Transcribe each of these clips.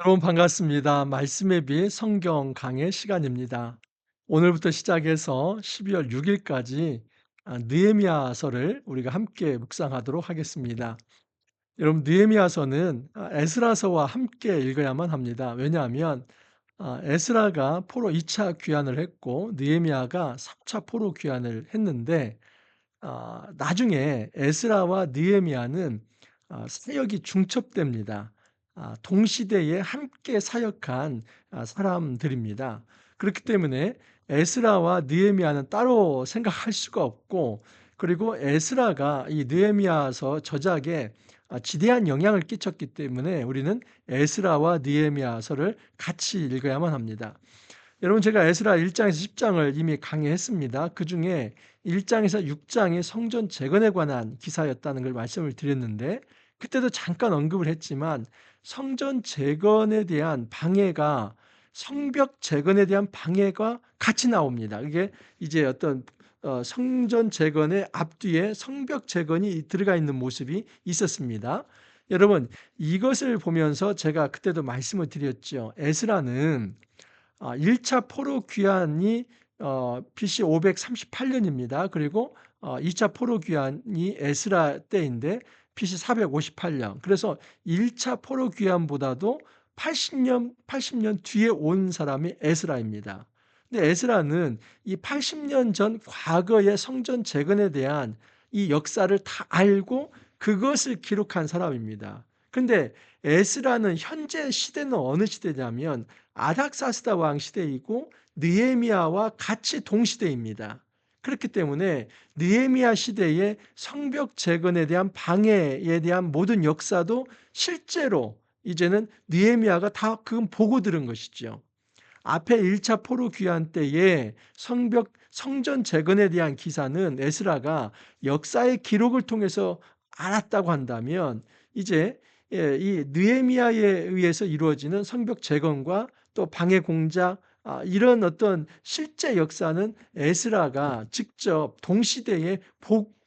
여러분 반갑습니다. 말씀의 빛 성경 강해 시간입니다. 오늘부터 시작해서 12월 6 일까지 느헤미야서를 우리가 함께 묵상하도록 하겠습니다. 여러분 느헤미야서는 에스라서와 함께 읽어야만 합니다. 왜냐하면 에스라가 포로 2차 귀환을 했고 느헤미야가 3차 포로 귀환을 했는데 나중에 에스라와 느헤미야는 사역이 중첩됩니다. 동시대에 함께 사역한 사람들입니다. 그렇기 때문에 에스라와 느헤미야는 따로 생각할 수가 없고, 그리고 에스라가 이 느헤미야서 저작에 지대한 영향을 끼쳤기 때문에 우리는 에스라와 느헤미야서를 같이 읽어야만 합니다. 여러분 제가 에스라 1 장에서 10 장을 이미 강의했습니다. 그중에 1 장에서 6 장이 성전 재건에 관한 기사였다는 걸 말씀을 드렸는데, 그때도 잠깐 언급을 했지만 성전 재건에 대한 방해가, 성벽 재건에 대한 방해가 같이 나옵니다. 이게 이제 어떤 성전 재건의 앞뒤에 성벽 재건이 들어가 있는 모습이 있었습니다. 여러분 이것을 보면서 제가 그때도 말씀을 드렸죠. 에스라는 1차 포로 귀환이 BC 538 년입니다. 그리고 2차 포로 귀환이 에스라 때인데 BC 458 년. 그래서 1차 포로 귀환보다도 80년 뒤에 온 사람이 에스라입니다. 근데 에스라는 이 80년 전 과거의 성전 재건에 대한 이 역사를 다 알고 그것을 기록한 사람입니다. 근데 에스라는 현재 시대는 어느 시대냐면 아닥사스다 왕 시대이고 느헤미야와 같이 동시대입니다. 그렇기 때문에 느헤미야 시대의 성벽 재건에 대한 방해에 대한 모든 역사도 실제로 이제는 느헤미야가 다 그건 보고 들은 것이죠. 앞에 1차 포로 귀환 때에 성전 재건에 대한 기사는 에스라가 역사의 기록을 통해서 알았다고 한다면, 이제 이 느헤미야에 의해서 이루어지는 성벽 재건과 또 방해 공작, 이런 어떤 실제 역사는 에스라가 직접 동시대에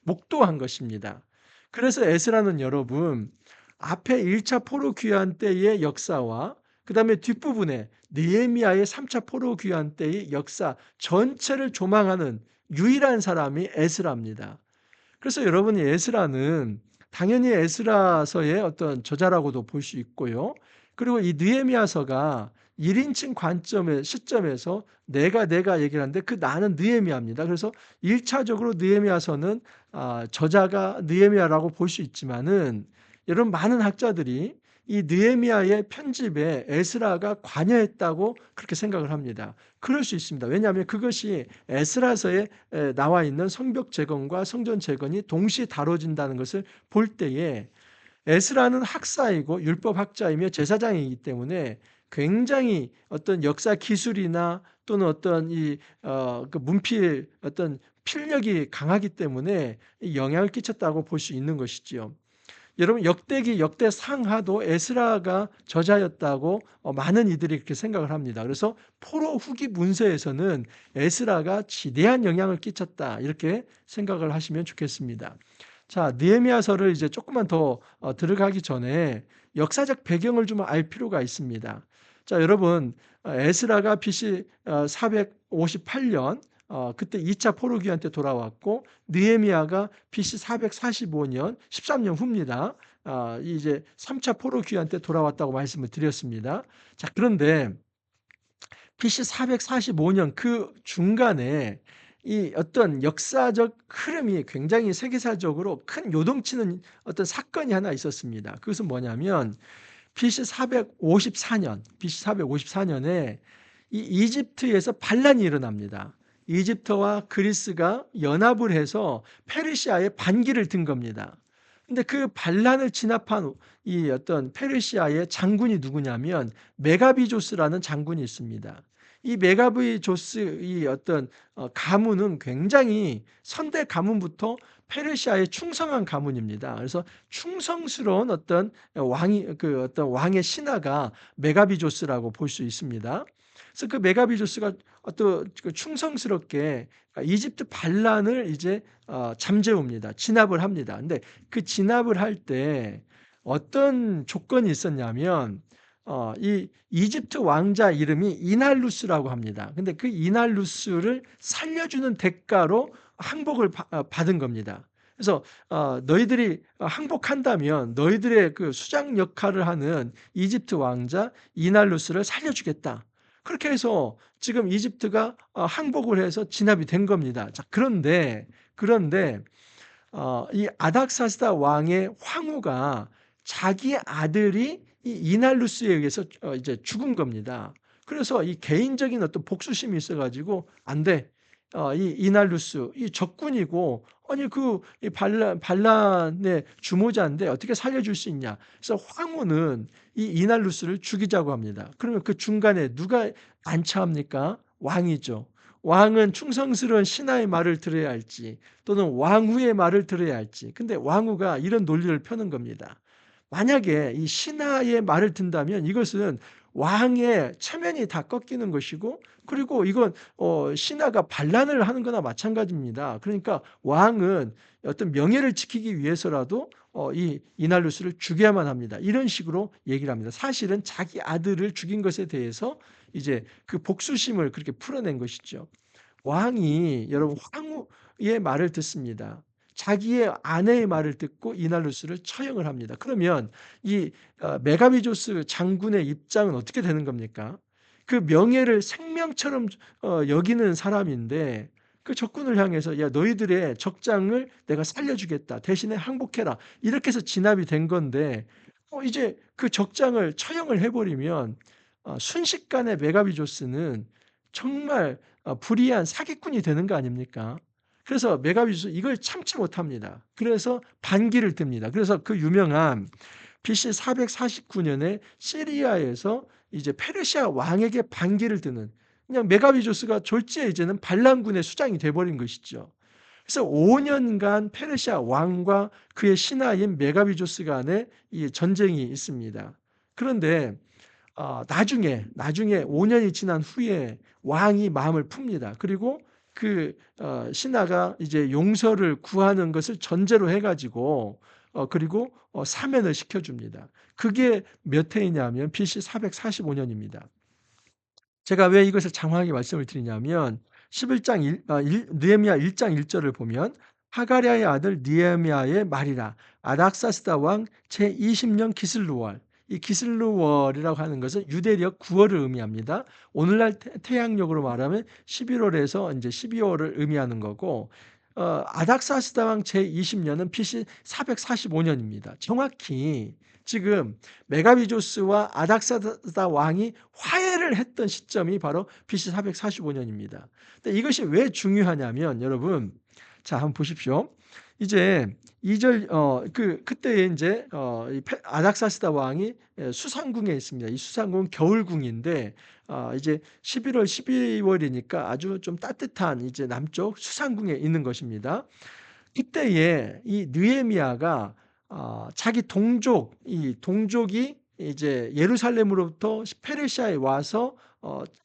목도한 것입니다. 그래서 에스라는 여러분 앞에 1차 포로 귀환 때의 역사와 그다음에 뒷부분에 느헤미야의 3차 포로 귀환 때의 역사 전체를 조망하는 유일한 사람이 에스라입니다. 그래서 여러분이 에스라는 당연히 에스라서의 어떤 저자라고도 볼 수 있고요. 그리고 이 느헤미야서가 1 인칭 관점의 시점에서 내가 얘기를 하는데 그 나는 느헤미야입니다. 그래서 1 차적으로 느헤미야서는 저자가 느헤미야라고 볼 수 있지만은, 여러분 많은 학자들이 이 느헤미야의 편집에 에스라가 관여했다고 그렇게 생각을 합니다. 그럴 수 있습니다. 왜냐하면 그것이 에스라서에 나와 있는 성벽 재건과 성전 재건이 동시에 다뤄진다는 것을 볼 때에, 에스라는 학사이고 율법학자이며 제사장이기 때문에 굉장히 어떤 역사 기술이나 또는 어떤 그 문필 어떤 필력이 강하기 때문에 영향을 끼쳤다고 볼 수 있는 것이지요. 여러분 역대기 역대상하도 에스라가 저자였다고 많은 이들이 그렇게 생각을 합니다. 그래서 포로 후기 문서에서는 에스라가 지대한 영향을 끼쳤다 이렇게 생각을 하시면 좋겠습니다. 자, 느헤미야서를 이제 조금만 더 들어가기 전에 역사적 배경을 좀 알 필요가 있습니다. 자, 여러분 에스라가 BC 458년 그때 2차 포로기한 때 돌아왔고, 느헤미야가 BC 445년 13년 후입니다. 이제 3차 포로기한 때 돌아왔다고 말씀을 드렸습니다. 자, 그런데 BC 445년 그 중간에 이 어떤 역사적 흐름이 굉장히 세계사적으로 큰 요동치는 어떤 사건이 하나 있었습니다. 그것은 뭐냐면 BC 454 년에 이 이집트에서 반란이 일어납니다. 이집트와 그리스가 연합을 해서 페르시아에 반기를 든 겁니다. 근데 그 반란을 진압한 이 어떤 페르시아의 장군이 누구냐면 메가비조스라는 장군이 있습니다. 이 메가비조스 이 어떤 가문은 굉장히 선대 가문부터 페르시아에 충성한 가문입니다. 그래서 충성스러운 어떤 왕이 그 어떤 왕의 신하가 메가비조스라고 볼 수 있습니다. 그래서 그 메가비조스가 어떤 그 충성스럽게 이집트 반란을 이제 잠재웁니다. 진압을 합니다. 근데 그 진압을 할 때 어떤 조건이 있었냐면 이 이집트 왕자 이름이 이날루스라고 합니다. 근데 그 이날루스를 살려주는 대가로 항복을 받은 겁니다. 그래서 "너희들이 항복한다면 너희들의 그 수장 역할을 하는 이집트 왕자 이날루스를 살려주겠다." 그렇게 해서 지금 이집트가 항복을 해서 진압이 된 겁니다. 자, 그런데 이 아닥사스다 왕의 황후가 자기 아들이 이 이날루스에 의해서 이제 죽은 겁니다. 그래서 이 개인적인 어떤 복수심이 있어 가지고 "안 돼. 이 이날루스 이 적군이고 아니 그 이 반란의 주모자인데 어떻게 살려줄 수 있냐." 그래서 황후는 이 이날루스를 죽이자고 합니다. 그러면 그 중간에 누가 안차합니까? 왕이죠. 왕은 충성스러운 신하의 말을 들어야 할지 또는 왕후의 말을 들어야 할지. 근데 왕후가 이런 논리를 펴는 겁니다. 만약에 이 신하의 말을 든다면 이것은 왕의 체면이 다 꺾이는 것이고, 그리고 이건 신하가 반란을 하는 거나 마찬가지입니다. 그러니까 왕은 어떤 명예를 지키기 위해서라도 이 이날루스를 죽여야만 합니다. 이런 식으로 얘기를 합니다. 사실은 자기 아들을 죽인 것에 대해서 이제 그 복수심을 그렇게 풀어낸 것이죠. 왕이 여러분 황후의 말을 듣습니다. 자기의 아내의 말을 듣고 이날루스를 처형을 합니다. 그러면 이 메가비조스 장군의 입장은 어떻게 되는 겁니까? 그 명예를 생명처럼 여기는 사람인데 그 적군을 향해서 "야 너희들의 적장을 내가 살려주겠다. 대신에 항복해라." 이렇게 해서 진압이 된 건데 이제 그 적장을 처형을 해 버리면 순식간에 메가비조스는 정말 불의한 사기꾼이 되는 거 아닙니까? 그래서 메가비조스 이걸 참지 못합니다. 그래서 반기를 듭니다. 그래서 그 유명한 BC 449 년에 시리아에서 이제 페르시아 왕에게 반기를 드는, 그냥 메가비조스가 졸지에 이제는 반란군의 수장이 돼 버린 것이죠. 그래서 5 년간 페르시아 왕과 그의 신하인 메가비조스 간에 이 전쟁이 있습니다. 그런데 나중에 5 년이 지난 후에 왕이 마음을 풉니다. 그리고 그 신하가 이제 용서를 구하는 것을 전제로 해 가지고 그리고 사면을 시켜 줍니다. 그게 몇 해이냐면 BC 445 년입니다. 제가 왜 이것을 장황하게 말씀을 드리냐면 11장 일 아 일 느헤미야 1장 1 절을 보면 "하가랴의 아들 느헤미야의 말이라. 아닥사스다 왕 제20년 기슬루월." 이 기슬루월이라고 하는 것은 유대력 9 월을 의미합니다. 오늘날 태양력으로 말하면 11 월에서 인제 12 월을 의미하는 거고, 아닥사스다 왕 제20 년은 BC 445 년입니다. 정확히 지금 메가비조스와 아닥사다 왕이 화해를 했던 시점이 바로 BC 445 년입니다. 근데 이것이 왜 중요하냐면 여러분, 자 한번 보십시오. 이제 2절 그때에 인제 이 아닥사스다 왕이 수상궁에 있습니다. 이 수상궁은 겨울궁인데 이제 11 월, 12 월이니까 아주 좀 따뜻한 이제 남쪽 수상궁에 있는 것입니다. 이때에 이 느헤미야가 자기 이 동족이 이제 예루살렘으로부터 페르시아에 와서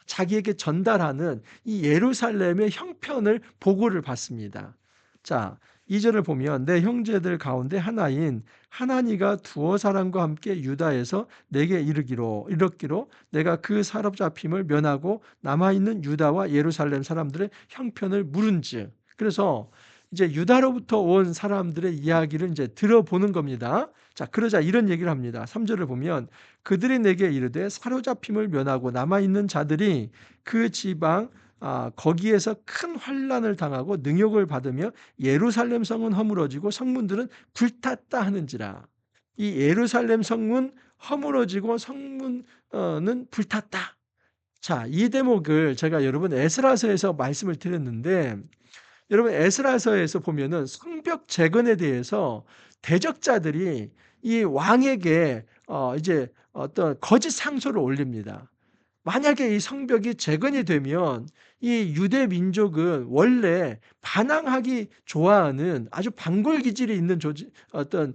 자기에게 전달하는 이 예루살렘의 형편을 보고를 받습니다. 자, 2 절을 보면 "내 형제들 가운데 하나인 하나니가 두어 사람과 함께 유다에서 내게 이르기로 내가 그 사로잡힘을 면하고 남아 있는 유다와 예루살렘 사람들의 형편을 물은즉." 그래서 이제 유다로부터 온 사람들의 이야기를 인제 들어보는 겁니다. 자, 그러자 이런 얘기를 합니다. 3 절을 보면 "그들이 내게 이르되 사로잡힘을 면하고 남아 있는 자들이 그 지방 거기에서 큰 환난을 당하고 능욕을 받으며 예루살렘 성은 허물어지고 성문들은 불탔다 하는지라." 이 예루살렘 성문 허물어지고 성문 는 불탔다. 자, 이 대목을 제가 여러분 에스라서에서 말씀을 드렸는데, 여러분 에스라서에서 보면은 성벽 재건에 대해서 대적자들이 이 왕에게 이제 어떤 거짓 상소를 올립니다. 만약에 이 성벽이 재건이 되면 이 유대 민족은 원래 반항하기 좋아하는 아주 반골 기질이 있는 어떤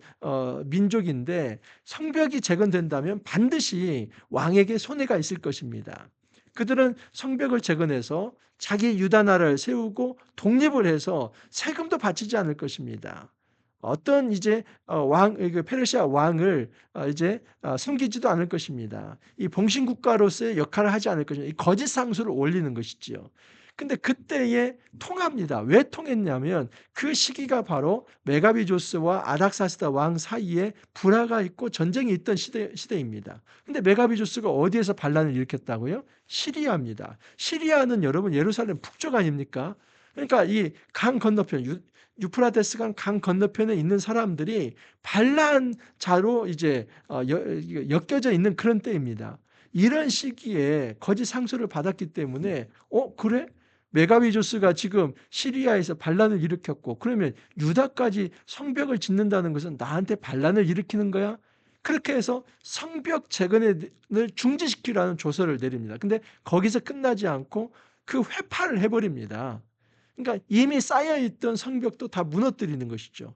민족인데, 성벽이 재건된다면 반드시 왕에게 손해가 있을 것입니다. 그들은 성벽을 재건해서 자기 유다 나라를 세우고 독립을 해서 세금도 바치지 않을 것입니다. 어떤 이제 왕 그 페르시아 왕을 이제 섬기지도 않을 것입니다. 이 봉신 국가로서의 역할을 하지 않을 것입니다. 이 거짓 상수를 올리는 것이지요. 근데 그때에 통합니다. 왜 통했냐면 그 시기가 바로 메가비조스와 아닥사스다 왕 사이에 불화가 있고 전쟁이 있던 시대입니다. 근데 메가비조스가 어디에서 반란을 일으켰다고요? 시리아입니다. 시리아는 여러분 예루살렘 북쪽 아닙니까? 그러니까 이 강 건너편 유프라테스 강 건너편에 있는 사람들이 반란자로 이제 엮여져 있는 그런 때입니다. 이런 시기에 거짓 상소를 받았기 때문에 그래? 메가비조스가 지금 시리아에서 반란을 일으켰고 그러면 유다까지 성벽을 짓는다는 것은 나한테 반란을 일으키는 거야? 그렇게 해서 성벽 재건을 중지시키라는 조서를 내립니다. 근데 거기서 끝나지 않고 그 회파를 해버립니다. 그러니까 이미 쌓여 있던 성벽도 다 무너뜨리는 것이죠.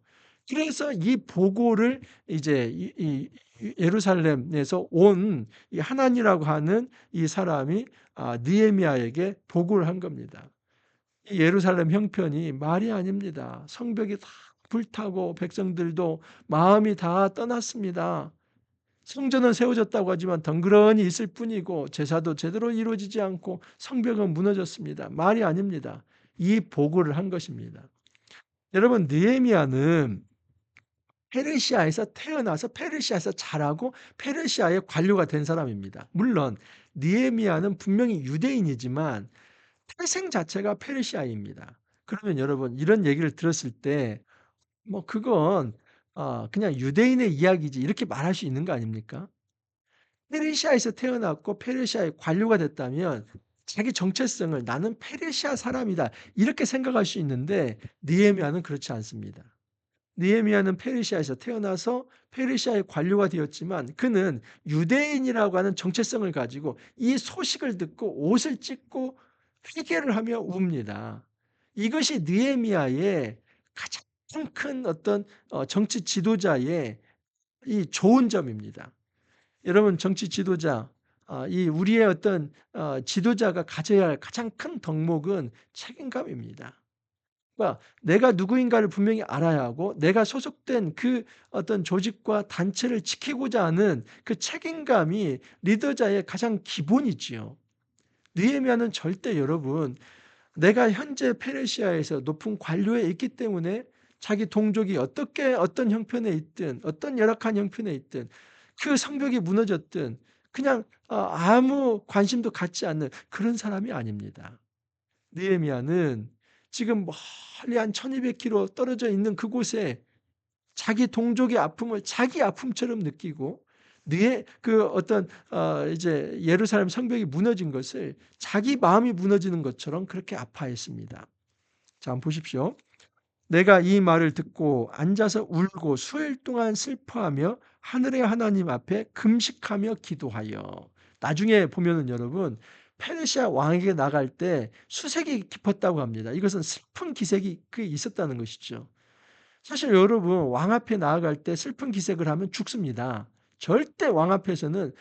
그래서 이 보고를 이제 예루살렘에서 온 이 하난이라고 하는 이 사람이 느헤미야에게 보고를 한 겁니다. 이 예루살렘 형편이 말이 아닙니다. 성벽이 다 불타고 백성들도 마음이 다 떠났습니다. 성전은 세워졌다고 하지만 덩그러니 있을 뿐이고 제사도 제대로 이루어지지 않고 성벽은 무너졌습니다. 말이 아닙니다. 이 보고를 한 것입니다. 여러분 느헤미야는 페르시아에서 태어나서 페르시아에서 자라고 페르시아의 관료가 된 사람입니다. 물론 느헤미야는 분명히 유대인이지만 태생 자체가 페르시아입니다. 그러면 여러분 이런 얘기를 들었을 때 뭐 그건 그냥 유대인의 이야기지 이렇게 말할 수 있는 거 아닙니까? 페르시아에서 태어났고 페르시아의 관료가 됐다면 자기 정체성을 '나는 페르시아 사람이다.' 이렇게 생각할 수 있는데 느헤미야는 그렇지 않습니다. 느헤미야는 페르시아에서 태어나서 페르시아의 관료가 되었지만 그는 유대인이라고 하는 정체성을 가지고 이 소식을 듣고 옷을 찢고 회개를 하며 웁니다. 이것이 느헤미야의 가장 큰 어떤 정치 지도자의 이 좋은 점입니다. 여러분 정치 지도자 이 우리의 어떤 지도자가 가져야 할 가장 큰 덕목은 책임감입니다. 그러니까 내가 누구인가를 분명히 알아야 하고 내가 소속된 그 어떤 조직과 단체를 지키고자 하는 그 책임감이 리더자의 가장 기본이지요. 느헤미야는 절대 여러분 내가 현재 페르시아에서 높은 관료에 있기 때문에 자기 동족이 어떻게 어떤 형편에 있든 어떤 열악한 형편에 있든 그 성벽이 무너졌든 그냥 아무 관심도 갖지 않는 그런 사람이 아닙니다. 느헤미야는 지금 멀리 한 1200km 떨어져 있는 그곳에 자기 동족의 아픔을 자기 아픔처럼 느끼고 네 그 어떤 이제 예루살렘 성벽이 무너진 것을 자기 마음이 무너지는 것처럼 그렇게 아파했습니다. 자 한번 보십시오. 내가 이 말을 듣고 앉아서 울고 수일 동안 슬퍼하며 하늘의 하나님 앞에 금식하며 기도하여 나중에 보면은 여러분 페르시아 왕에게 나갈 때 수색이 깊었다고 합니다. 이것은 슬픈 기색이 있었다는 것이죠. 사실 여러분 왕 앞에 나아갈 때 슬픈 기색을 하면 죽습니다. 절대 왕 앞에서는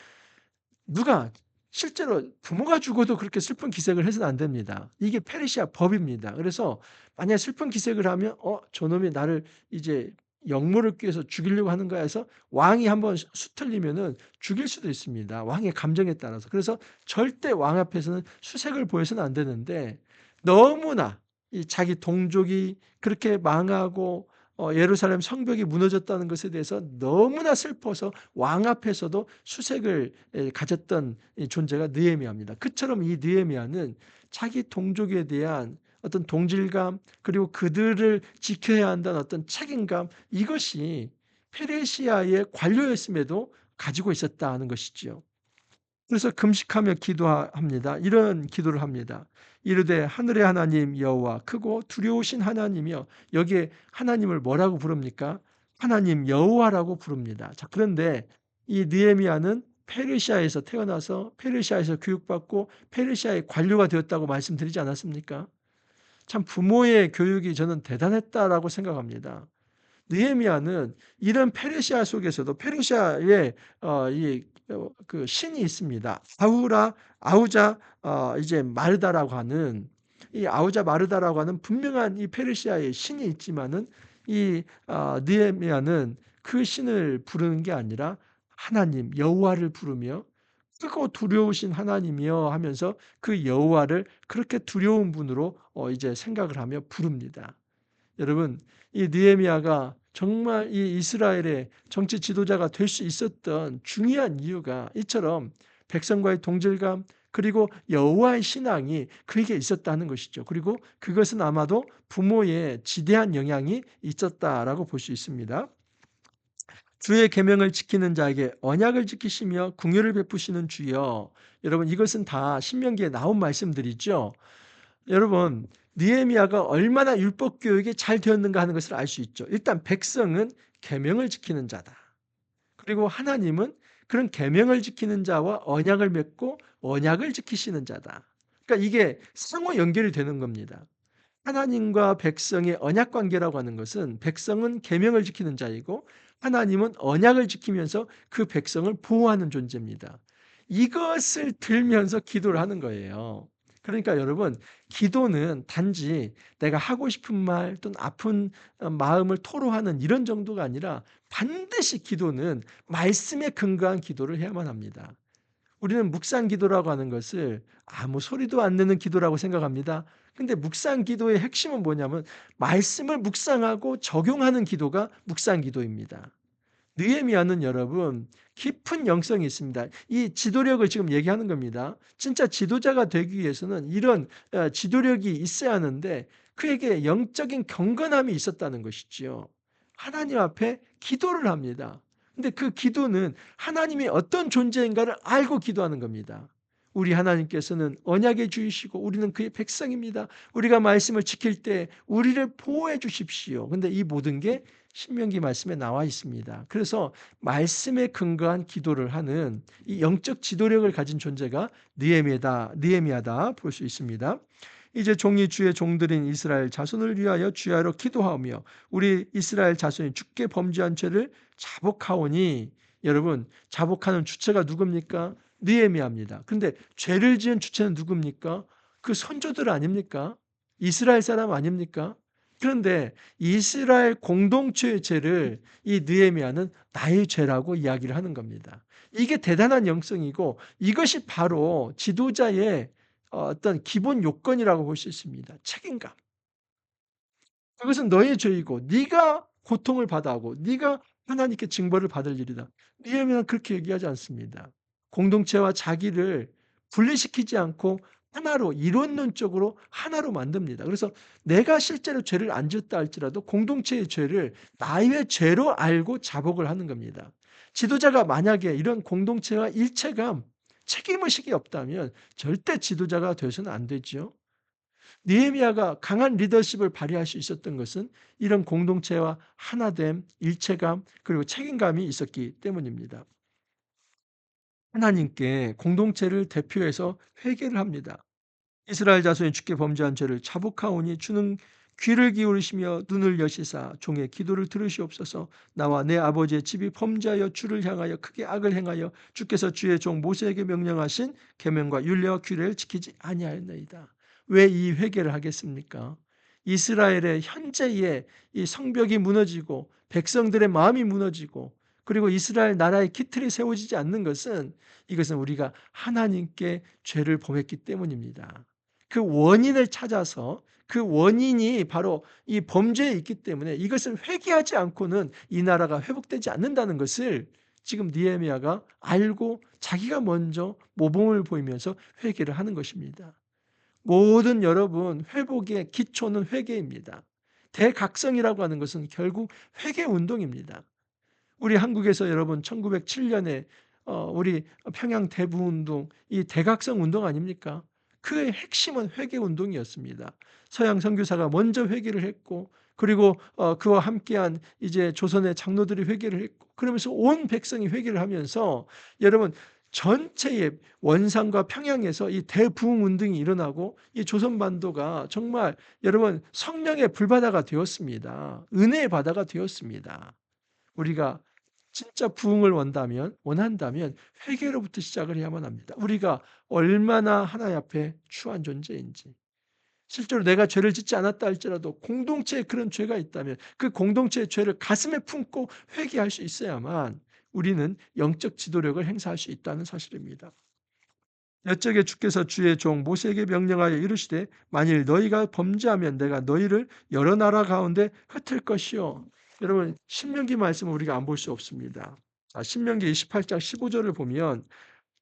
누가 실제로 부모가 죽어도 그렇게 슬픈 기색을 해서는 안 됩니다. 이게 페르시아 법입니다. 그래서 만약에 슬픈 기색을 하면 저놈이 나를 이제 역모를 꾀해서 죽이려고 하는 거야 해서 왕이 한번 수틀리면은 죽일 수도 있습니다. 왕의 감정에 따라서. 그래서 절대 왕 앞에서는 수색을 보여서는 안 되는데 너무나 이 자기 동족이 그렇게 망하고 예루살렘 성벽이 무너졌다는 것에 대해서 너무나 슬퍼서 왕 앞에서도 수색을 가졌던 이 존재가 느헤미야입니다. 그처럼 이 느헤미야는 자기 동족에 대한 어떤 동질감 그리고 그들을 지켜야 한다는 어떤 책임감 이것이 페르시아의 관료였음에도 가지고 있었다는 것이지요. 그래서 금식하며 기도합니다. 이런 기도를 합니다. 이르되 하늘의 하나님 여호와 크고 두려우신 하나님이여 여기에 하나님을 뭐라고 부릅니까? 하나님 여호와라고 부릅니다. 자 그런데 이 느헤미야는 페르시아에서 태어나서 페르시아에서 교육받고 페르시아의 관료가 되었다고 말씀드리지 않았습니까? 참 부모의 교육이 저는 대단했다라고 생각합니다. 느헤미야는 이런 페르시아 속에서도 페르시아에 그 신이 있습니다. 아우자 이제 마르다라고 하는 이 아우자 마르다라고 하는 분명한 이 페르시아의 신이 있지만은 느헤미야는 그 신을 부르는 게 아니라 하나님 여호와를 부르며 크고 두려우신 하나님이여 하면서 그 여호와를 그렇게 두려운 분으로 이제 생각을 하며 부릅니다. 여러분, 이 느헤미야가 정말 이 이스라엘의 정치 지도자가 될 수 있었던 중요한 이유가 이처럼 백성과의 동질감 그리고 여호와의 신앙이 그에게 있었다는 것이죠. 그리고 그것은 아마도 부모의 지대한 영향이 있었다라고 볼 수 있습니다. 주의 계명을 지키는 자에게 언약을 지키시며 궁유를 베푸시는 주여. 여러분, 이것은 다 신명기에 나온 말씀들이죠. 여러분, 느헤미야가 얼마나 율법 교육이 잘 되었는가 하는 것을 알 수 있죠. 일단 백성은 계명을 지키는 자다. 그리고 하나님은 그런 계명을 지키는 자와 언약을 맺고 언약을 지키시는 자다. 그러니까 이게 상호 연결이 되는 겁니다. 하나님과 백성의 언약 관계라고 하는 것은 백성은 계명을 지키는 자이고 하나님은 언약을 지키면서 그 백성을 보호하는 존재입니다. 이것을 들면서 기도를 하는 거예요. 그러니까 여러분, 기도는 단지 내가 하고 싶은 말 또는 아픈 마음을 토로하는 이런 정도가 아니라 반드시 기도는 말씀에 근거한 기도를 해야만 합니다. 우리는 묵상 기도라고 하는 것을 아무 소리도 안 내는 기도라고 생각합니다. 근데 묵상 기도의 핵심은 뭐냐면 말씀을 묵상하고 적용하는 기도가 묵상 기도입니다. 느헤미야는 여러분 깊은 영성이 있습니다. 이 지도력을 지금 얘기하는 겁니다. 진짜 지도자가 되기 위해서는 이런 지도력이 있어야 하는데 그에게 영적인 경건함이 있었다는 것이지요. 하나님 앞에 기도를 합니다. 근데 그 기도는 하나님이 어떤 존재인가를 알고 기도하는 겁니다. 우리 하나님께서는 언약의 주이시고 우리는 그의 백성입니다. 우리가 말씀을 지킬 때 우리를 보호해 주십시오. 근데 이 모든 게 신명기 말씀에 나와 있습니다. 그래서 말씀에 근거한 기도를 하는 이 영적 지도력을 가진 존재가 느헤미야다 볼 수 있습니다. 이제 종이 주의 종들인 이스라엘 자손을 위하여 주야로 기도하며 우리 이스라엘 자손이 주께 범죄한 죄를 자복하오니. 여러분, 자복하는 주체가 누굽니까? 느헤미야입니다. 근데 죄를 지은 주체는 누굽니까? 그 선조들 아닙니까? 이스라엘 사람 아닙니까? 그런데 이스라엘 공동체의 죄를 이 느헤미야는 나의 죄라고 이야기를 하는 겁니다. 이게 대단한 영성이고 이것이 바로 지도자의 어떤 기본 요건이라고 볼 수 있습니다. 책임감. 그것은 너의 죄이고 네가 고통을 받아 하고 네가 하나님께 징벌을 받을 일이다. 느헤미야는 그렇게 얘기하지 않습니다. 공동체와 자기를 분리시키지 않고 하나로 이론론적으로 하나로 만듭니다. 그래서 내가 실제로 죄를 안 지었다 할지라도 공동체의 죄를 나의 죄로 알고 자복을 하는 겁니다. 지도자가 만약에 이런 공동체와 일체감, 책임의식이 없다면 절대 지도자가 되어서는 안 되지요. 느헤미야가 강한 리더십을 발휘할 수 있었던 것은 이런 공동체와 하나됨, 일체감, 그리고 책임감이 있었기 때문입니다. 하나님께 공동체를 대표해서 회개를 합니다. 이스라엘 자손이 주께 범죄한 죄를 자복하오니 주는 귀를 기울이시며 눈을 여시사 종의 기도를 들으시옵소서. 나와 내 아버지의 집이 범죄하여 주를 향하여 크게 악을 행하여 주께서 주의 종 모세에게 명령하신 계명과 율례와 규례를 지키지 아니하였나이다. 왜 이 회개를 하겠습니까? 이스라엘의 현재의 이 성벽이 무너지고 백성들의 마음이 무너지고 그리고 이스라엘 나라의 기틀이 세워지지 않는 것은 이것은 우리가 하나님께 죄를 범했기 때문입니다. 그 원인을 찾아서 그 원인이 바로 이 범죄에 있기 때문에 이것을 회개하지 않고는 이 나라가 회복되지 않는다는 것을 지금 느헤미야가 알고 자기가 먼저 모범을 보이면서 회개를 하는 것입니다. 모든 여러분 회복의 기초는 회개입니다. 대각성이라고 하는 것은 결국 회개 운동입니다. 우리 한국에서 여러분 1907년에 우리 평양 대부운동 이 대각성 운동 아닙니까? 그의 핵심은 회개 운동이었습니다. 서양 선교사가 먼저 회개를 했고 그리고 그와 함께한 이제 조선의 장로들이 회개를 했고 그러면서 온 백성이 회개를 하면서 여러분 전체의 원산과 평양에서 이 대부흥 운동이 일어나고 이 조선 반도가 정말 여러분 성령의 불바다가 되었습니다. 은혜의 바다가 되었습니다. 우리가 진짜 부흥을 원한다면 회개로부터 시작을 해야만 합니다. 우리가 얼마나 하나님 앞에 추한 존재인지. 실제로 내가 죄를 짓지 않았다 할지라도 공동체에 그런 죄가 있다면 그 공동체의 죄를 가슴에 품고 회개할 수 있어야만 우리는 영적 지도력을 행사할 수 있다는 사실입니다. 옛적에 주께서 주의 종 모세에게 명령하여 이르시되 만일 너희가 범죄하면 내가 너희를 여러 나라 가운데 흩을 것이요. 여러분 신명기 말씀을 우리가 안 볼 수 없습니다. 신명기 28장 15절을 보면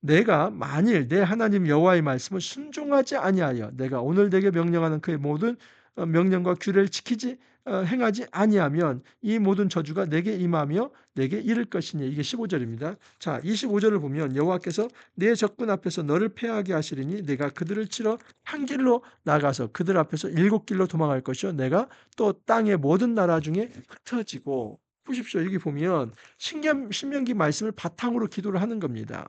내가 만일 내 하나님 여호와의 말씀을 순종하지 아니하여 내가 오늘 내게 명령하는 그의 모든 명령과 규례를 지키지 행하지 아니하면 이 모든 저주가 내게 임하며 내게 이를 것이니 이게 15 절입니다. 자 25 절을 보면 여호와께서 내 적군 앞에서 너를 패하게 하시리니 내가 그들을 치러 한 길로 나가서 그들 앞에서 일곱 길로 도망할 것이요 내가 또 땅의 모든 나라 중에 흩어지고 보십시오. 여기 보면 신명기 말씀을 바탕으로 기도를 하는 겁니다.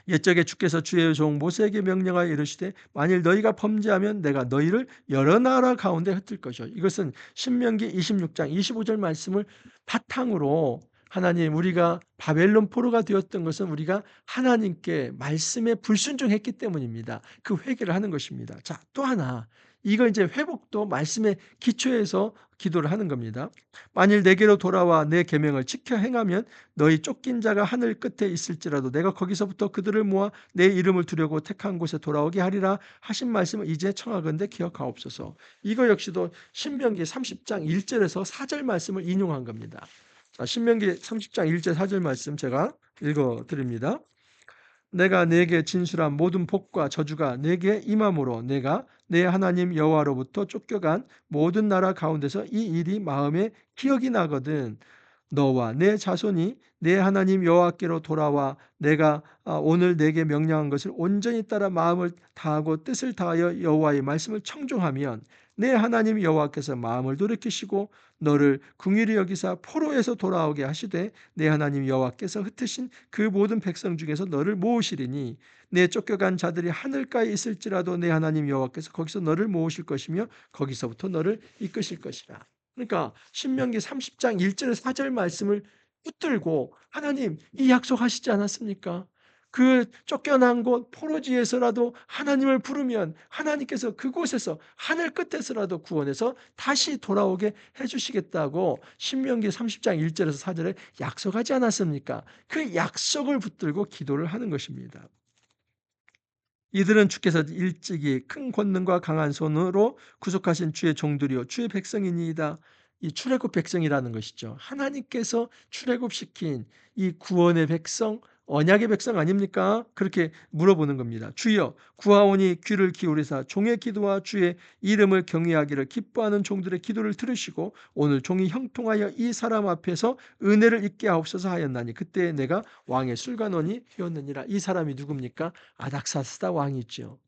옛적에 주께서 주의 종 모세에게 명령하여 이르시되 만일 너희가 범죄하면 내가 너희를 여러 나라 가운데 흩을 것이요. 이것은 신명기 26장 25절 말씀을 바탕으로 하나님 우리가 바벨론 포로가 되었던 것은 우리가 하나님께 말씀에 불순종했기 때문입니다. 그 회개를 하는 것입니다. 자, 또 하나 이거 이제 회복도 말씀의 기초에서 기도를 하는 겁니다. 만일 내게로 돌아와 내 계명을 지켜 행하면 너희 쫓긴 자가 하늘 끝에 있을지라도 내가 거기서부터 그들을 모아 내 이름을 두려고 택한 곳에 돌아오게 하리라 하신 말씀을 이제 청하건대 기억하옵소서. 이거 역시도 신명기 30장 1절에서 4절 말씀을 인용한 겁니다. 자, 신명기 30장 1절 4절 말씀 제가 읽어 드립니다. 내가 네게 진술한 모든 복과 저주가 네게 임함으로 내가 내 하나님 여호와로부터 쫓겨간 모든 나라 가운데서 이 일이 마음에 기억이 나거든 너와 내 자손이 내 하나님 여호와께로 돌아와 내가 오늘 내게 명령한 것을 온전히 따라 마음을 다하고 뜻을 다하여 여호와의 말씀을 청종하면 내 하나님 여호와께서 마음을 돌이키시고 너를 긍휼히 여기사 포로에서 돌아오게 하시되 내 하나님 여호와께서 흩으신 그 모든 백성 중에서 너를 모으시리니 내 쫓겨간 자들이 하늘가에 있을지라도 내 하나님 여호와께서 거기서 너를 모으실 것이며 거기서부터 너를 이끄실 것이라. 그러니까 신명기 30장 1절에서 4절 말씀을 붙들고 하나님 이 약속하시지 않았습니까? 그 쫓겨난 곳 포로지에서라도 하나님을 부르면 하나님께서 그곳에서 하늘 끝에서라도 구원해서 다시 돌아오게 해 주시겠다고 신명기 30장 1절에서 4절에 약속하지 않았습니까? 그 약속을 붙들고 기도를 하는 것입니다. 이들은 주께서 일찍이 큰 권능과 강한 손으로 구속하신 주의 종들이요 주의 백성이니이다. 이 출애굽 백성이라는 것이죠. 하나님께서 출애굽시킨 이 구원의 백성, 언약의 백성 아닙니까? 그렇게 물어보는 겁니다. 주여 구하오니 귀를 기울이사 종의 기도와 주의 이름을 경외하기를 기뻐하는 종들의 기도를 들으시고 오늘 종이 형통하여 이 사람 앞에서 은혜를 입게 하옵소서 하였나니 그때 내가 왕의 술관원이 되었느니라. 이 사람이 누굽니까? 아닥사스다 왕이죠.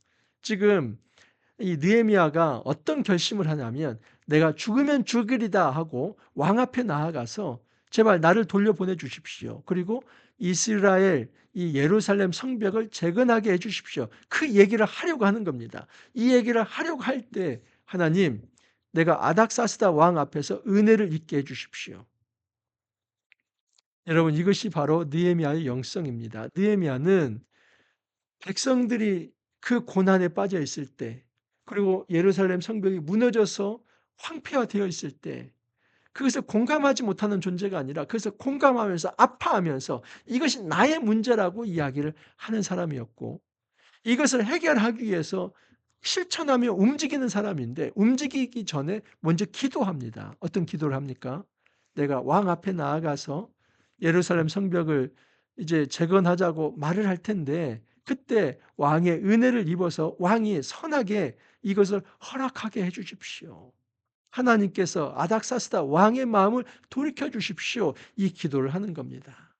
지금 이 느헤미야가 어떤 결심을 하냐면 내가 죽으면 죽으리다 하고 왕 앞에 나아가서 제발 나를 돌려보내 주십시오. 그리고 이스라엘 이 예루살렘 성벽을 재건하게 해 주십시오. 그 얘기를 하려고 하는 겁니다. 이 얘기를 하려고 할 때 하나님 내가 아닥사스다 왕 앞에서 은혜를 입게 해 주십시오. 여러분 이것이 바로 느헤미야의 영성입니다. 느헤미야는 백성들이 그 고난에 빠져 있을 때 그리고 예루살렘 성벽이 무너져서 황폐화되어 있을 때 그것을 공감하지 못하는 존재가 아니라 그것을 공감하면서 아파하면서 이것이 나의 문제라고 이야기를 하는 사람이었고 이것을 해결하기 위해서 실천하며 움직이는 사람인데 움직이기 전에 먼저 기도합니다. 어떤 기도를 합니까? 내가 왕 앞에 나아가서 예루살렘 성벽을 이제 재건하자고 말을 할 텐데 그때 왕의 은혜를 입어서 왕이 선하게 이것을 허락하게 해 주십시오. 하나님께서 아닥사스다 왕의 마음을 돌이켜 주십시오. 이 기도를 하는 겁니다.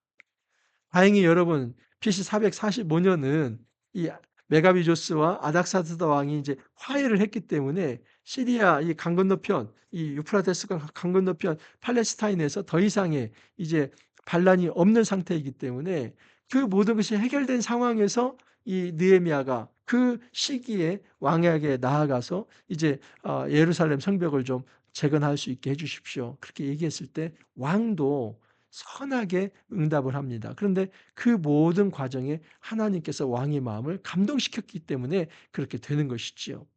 다행히 여러분 BC 445년은 이 메가비조스와 아닥사스다 왕이 이제 화해를 했기 때문에 시리아 이 강 건너편 이 유프라테스강 강 건너편 팔레스타인에서 더 이상의 이제 반란이 없는 상태이기 때문에 그 모든 것이 해결된 상황에서 이 느헤미야가 그 시기에 왕에게 나아가서 이제 예루살렘 성벽을 좀 재건할 수 있게 해 주십시오. 그렇게 얘기했을 때 왕도 선하게 응답을 합니다. 그런데 그 모든 과정에 하나님께서 왕의 마음을 감동시켰기 때문에 그렇게 되는 것이지요.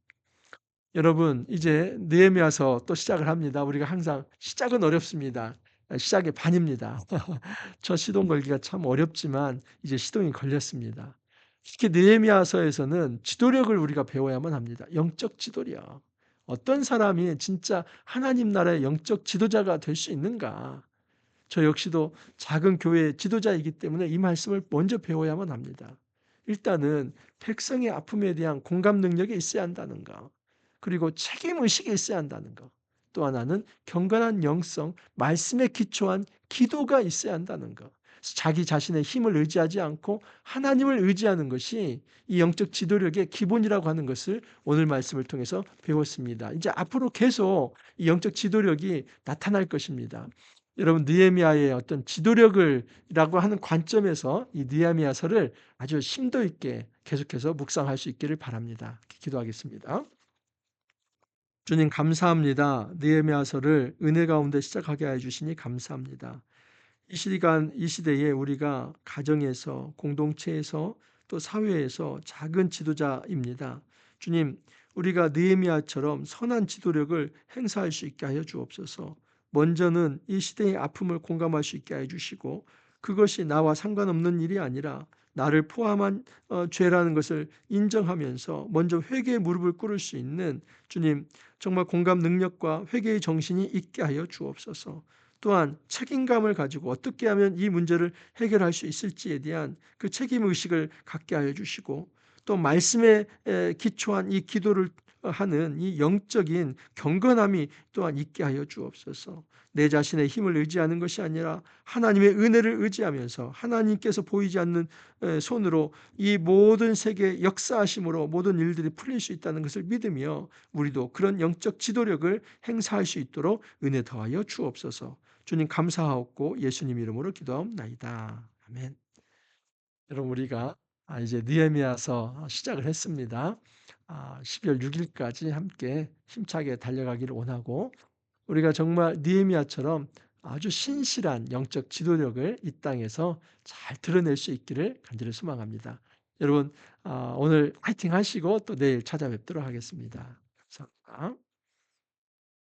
여러분 이제 느헤미야서 또 시작을 합니다. 우리가 항상 시작은 어렵습니다. 시작의 반입니다. 첫 시동 걸기가 참 어렵지만 이제 시동이 걸렸습니다. 특히 느헤미야서에서는 지도력을 우리가 배워야만 합니다. 영적 지도력. 어떤 사람이 진짜 하나님 나라의 영적 지도자가 될 수 있는가? 저 역시도 작은 교회의 지도자이기 때문에 이 말씀을 먼저 배워야만 합니다. 일단은 백성의 아픔에 대한 공감 능력이 있어야 한다는 거. 그리고 책임 의식이 있어야 한다는 거. 또 하나는 경건한 영성, 말씀에 기초한 기도가 있어야 한다는 거. 자기 자신의 힘을 의지하지 않고 하나님을 의지하는 것이 이 영적 지도력의 기본이라고 하는 것을 오늘 말씀을 통해서 배웠습니다. 이제 앞으로 계속 이 영적 지도력이 나타날 것입니다. 여러분 느헤미야의 어떤 지도력을 라고 하는 관점에서 이 느헤미야서를 아주 심도 있게 계속해서 묵상할 수 있기를 바랍니다. 기도하겠습니다. 주님 감사합니다. 느헤미야서를 은혜 가운데 시작하게 해 주시니 감사합니다. 이 시간 이 시대에 우리가 가정에서 공동체에서 또 사회에서 작은 지도자입니다. 주님, 우리가 느헤미야처럼 선한 지도력을 행사할 수 있게 하여 주옵소서. 먼저는 이 시대의 아픔을 공감할 수 있게 해 주시고 그것이 나와 상관없는 일이 아니라 나를 포함한 죄라는 것을 인정하면서 먼저 회개의 무릎을 꿇을 수 있는 주님 정말 공감 능력과 회개의 정신이 있게 하여 주옵소서. 또한 책임감을 가지고 어떻게 하면 이 문제를 해결할 수 있을지에 대한 그 책임 의식을 갖게 하여 주시고 또 말씀에 기초한 이 기도를 하는 이 영적인 경건함이 또한 있게 하여 주옵소서. 내 자신의 힘을 의지하는 것이 아니라 하나님의 은혜를 의지하면서 하나님께서 보이지 않는 손으로 이 모든 세계 역사하심으로 모든 일들이 풀릴 수 있다는 것을 믿으며 우리도 그런 영적 지도력을 행사할 수 있도록 은혜 더하여 주옵소서. 주님 감사하옵고 예수님 이름으로 기도하옵나이다. 아멘. 여러분 우리가 이제 느헤미야서 시작을 했습니다. 12월 6 일까지 함께 힘차게 달려가기를 원하고 우리가 정말 느헤미야처럼 아주 신실한 영적 지도력을 이 땅에서 잘 드러낼 수 있기를 간절히 소망합니다. 여러분 오늘 화이팅 하시고 또 내일 찾아뵙도록 하겠습니다. 감사합니다.